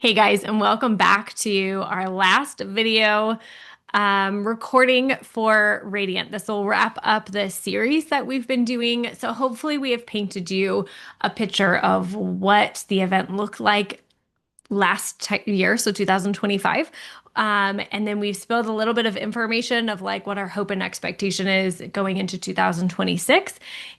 Hey guys, and welcome back to our last video recording for Radiant. This will wrap up the series that we've been doing. So hopefully we have painted you a picture of what the event looked like year, so 2025. And then we've spilled a little bit of information of like what our hope and expectation is going into 2026.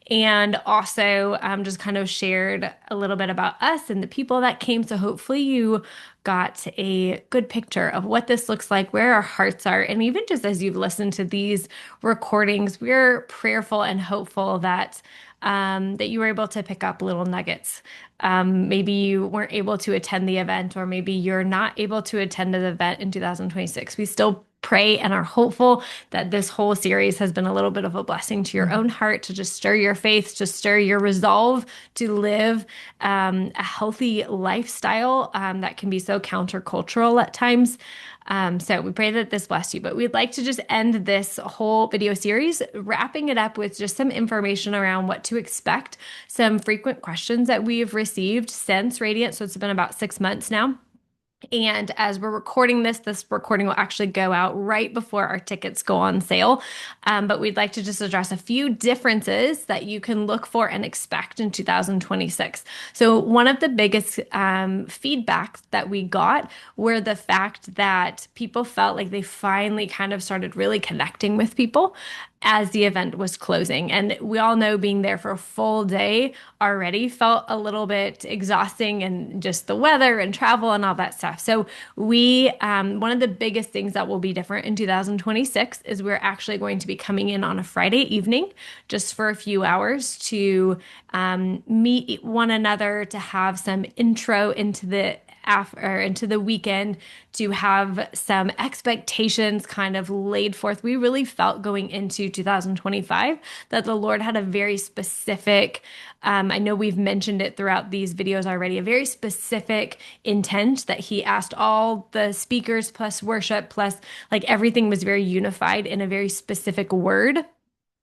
And also just kind of shared a little bit about us and the people that came. So hopefully you got a good picture of what this looks like, where our hearts are. And even just as you've listened to these recordings, we're prayerful and hopeful that you were able to pick up little nuggets. Maybe you weren't able to attend the event, or maybe you're not able to attend the event in 2026. We still pray and are hopeful that this whole series has been a little bit of a blessing to your own heart, to just stir your faith, to stir your resolve to live a healthy lifestyle that can be so countercultural at times. So we pray that this bless you, but we'd like to just end this whole video series, wrapping it up with just some information around what to expect, some frequent questions that we've received since Radiant. So it's been about 6 months now. And as we're recording this recording will actually go out right before our tickets go on sale. But we'd like to just address a few differences that you can look for and expect in 2026. So one of the biggest feedback that we got were the fact that people felt like they finally kind of started really connecting with people as the event was closing. And we all know being there for a full day already felt a little bit exhausting, and just the weather and travel and all that stuff. So one of the biggest things that will be different in 2026 is we're actually going to be coming in on a Friday evening just for a few hours to meet one another, to have some intro into the weekend, to have some expectations kind of laid forth. We really felt going into 2025 that the Lord had a very specific, I know we've mentioned it throughout these videos already, a very specific intent that He asked all the speakers plus worship plus like everything was very unified in a very specific word.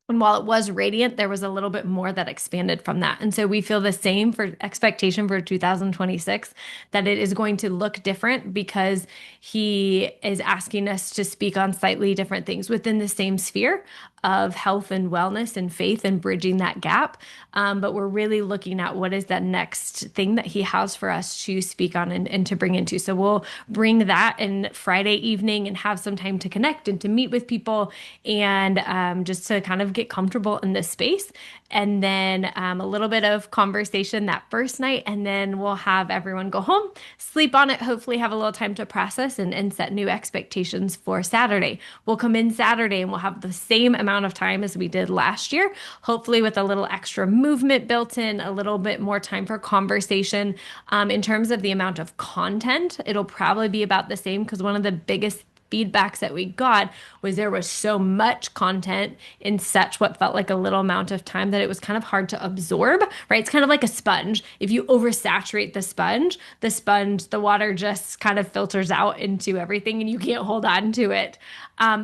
And while it was radiant, there was a little bit more that expanded from that. And so we feel the same for expectation for 2026, that it is going to look different because He is asking us to speak on slightly different things within the same sphere of health and wellness and faith and bridging that gap. But we're really looking at what is that next thing that He has for us to speak on and to bring into. So we'll bring that in Friday evening and have some time to connect and to meet with people and just to kind of get comfortable in this space. And then a little bit of conversation that first night. And then we'll have everyone go home, sleep on it, hopefully have a little time to process and set new expectations for Saturday. We'll come in Saturday and we'll have the same amount of time as we did last year, hopefully with a little extra movement built in, a little bit more time for conversation. In terms of the amount of content, it'll probably be about the same, because one of the biggest feedbacks that we got was there was so much content in such what felt like a little amount of time that it was kind of hard to absorb, right? It's kind of like a sponge. If you oversaturate the water just kind of filters out into everything and you can't hold on to it.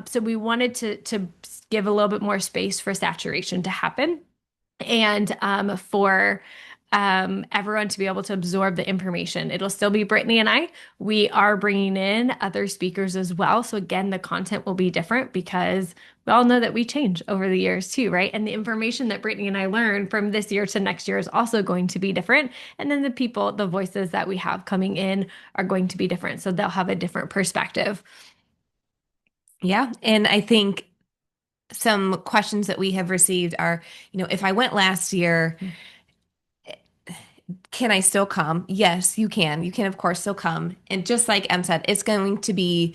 So we wanted to give a little bit more space for saturation to happen, and for everyone to be able to absorb the information. It'll still be Brittany and I. We are bringing in other speakers as well. So again, the content will be different because we all know that we change over the years too, right? And the information that Brittany and I learn from this year to next year is also going to be different. And then the voices that we have coming in are going to be different. So they'll have a different perspective. Yeah. And I think some questions that we have received are, if I went last year, can I still come? Yes, you can. You can, of course, still come. And just like Em said, it's going to be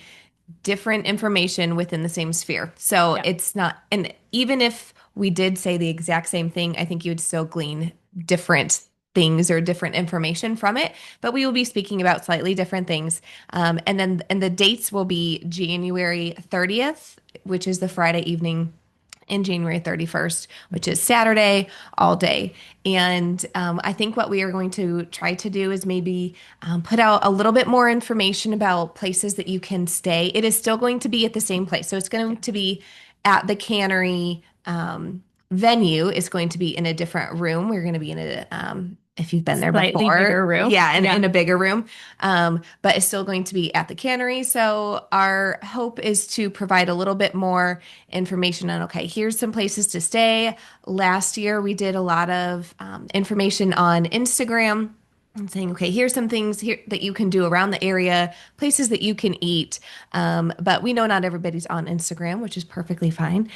different information within the same sphere. So Yep. it's not, and even if we did say the exact same thing, I think you would still glean different things or different information from it. But we will be speaking about slightly different things. And the dates will be January 30th, which is the Friday evening, and January 31st, which is Saturday, all day. And I think what we are going to try to do is maybe put out a little bit more information about places that you can stay. It is still going to be at the same place. So it's going to be at the Cannery venue. Is going to be in a different room. We're going to be in if you've been there Slightly before. bigger room. Yeah, and Yeah. in a bigger room. But it's still going to be at the cannery. So our hope is to provide a little bit more information on, okay, here's some places to stay. Last year, we did a lot of information on Instagram and saying, okay, here's some things here that you can do around the area, places that you can eat. But we know not everybody's on Instagram, which is perfectly fine.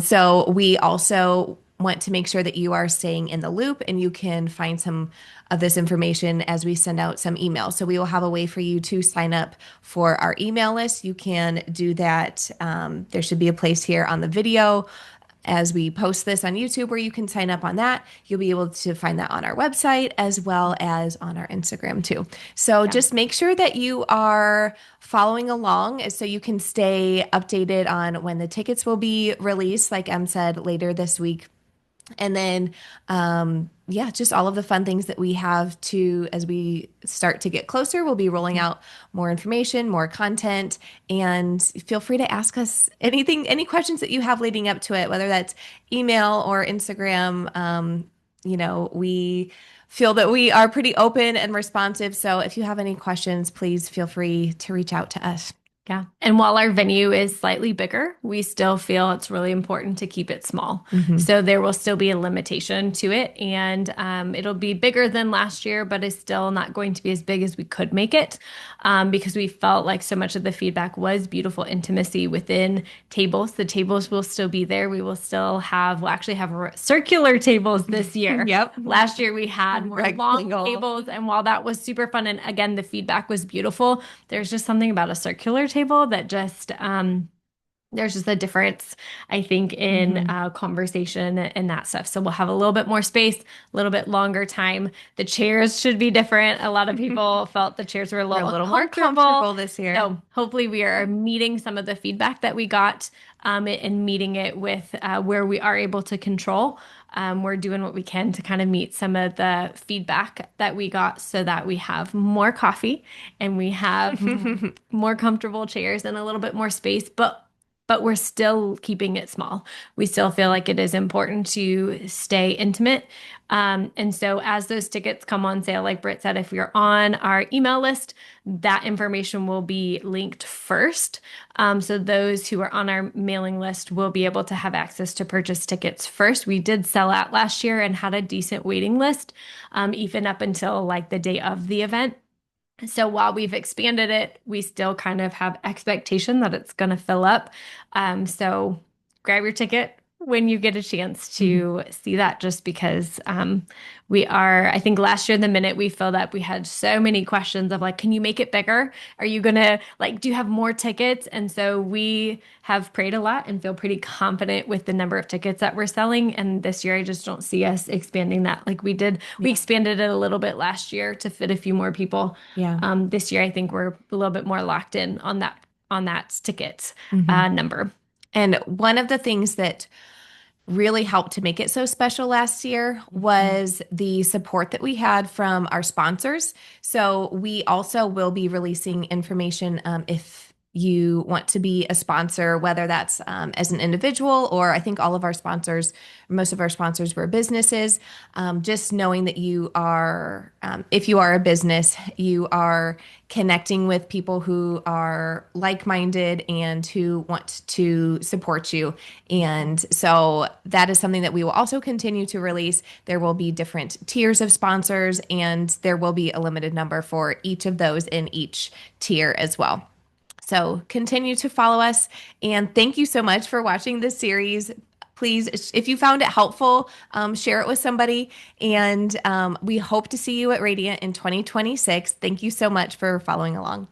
So we also want to make sure that you are staying in the loop and you can find some of this information as we send out some emails. So we will have a way for you to sign up for our email list. You can do that. There should be a place here on the video as we post this on YouTube where you can sign up on that. You'll be able to find that on our website as well as on our Instagram too. So Yeah. just make sure that you are following along so you can stay updated on when the tickets will be released, like Em said, later this week. And then, yeah, just all of the fun things that we have to, as we start to get closer, we'll be rolling out more information, more content, and feel free to ask us anything, any questions that you have leading up to it, whether that's email or Instagram. We feel that we are pretty open and responsive. So if you have any questions, please feel free to reach out to us. Yeah. And while our venue is slightly bigger, we still feel it's really important to keep it small. Mhm. So there will still be a limitation to it. And it'll be bigger than last year, but it's still not going to be as big as we could make it because we felt like so much of the feedback was beautiful intimacy within tables. The tables will still be there. We will still have, we'll actually have circular tables this year. Yep. Last year we had more long Rectangle. tables. And while that was super fun, and again, the feedback was beautiful, there's just something about a circular table that just there's just a difference, I think, in conversation and that stuff. So we'll have a little bit more space, a little bit longer time. The chairs should be different. A lot of people felt the chairs were a We're little, a little more comfortable. comfortable this year. So hopefully we are meeting some of the feedback that we got and meeting it with where we are able to control. We're doing what we can to kind of meet some of the feedback that we got so that we have more coffee and we have more comfortable chairs and a little bit more space, but we're still keeping it small. We still feel like it is important to stay intimate. And so as those tickets come on sale, like Britt said, if you're on our email list, that information will be linked first. So those who are on our mailing list will be able to have access to purchase tickets first. We did sell out last year and had a decent waiting list, even up until like the day of the event. So while we've expanded it, we still kind of have expectation that it's going to fill up. So grab your ticket when you get a chance to see that, just because I think last year, the minute we filled up, we had so many questions of like, can you make it bigger? Are you going to do you have more tickets? And so we have prayed a lot and feel pretty confident with the number of tickets that we're selling. And this year, I just don't see us expanding that like we did. We expanded it a little bit last year to fit a few more people. Yeah. This year, I think we're a little bit more locked in on that ticket number. And one of the things that really helped to make it so special last year was the support that we had from our sponsors. So we also will be releasing information if you want to be a sponsor, whether that's as an individual, or I think all of our sponsors, most of our sponsors were businesses. Just knowing that you are, if you are a business, you are connecting with people who are like-minded and who want to support you. And so that is something that we will also continue to release. There will be different tiers of sponsors, and there will be a limited number for each of those in each tier as well. So continue to follow us, and thank you so much for watching this series. Please, if you found it helpful, share it with somebody, and we hope to see you at Radiant in 2026. Thank you so much for following along.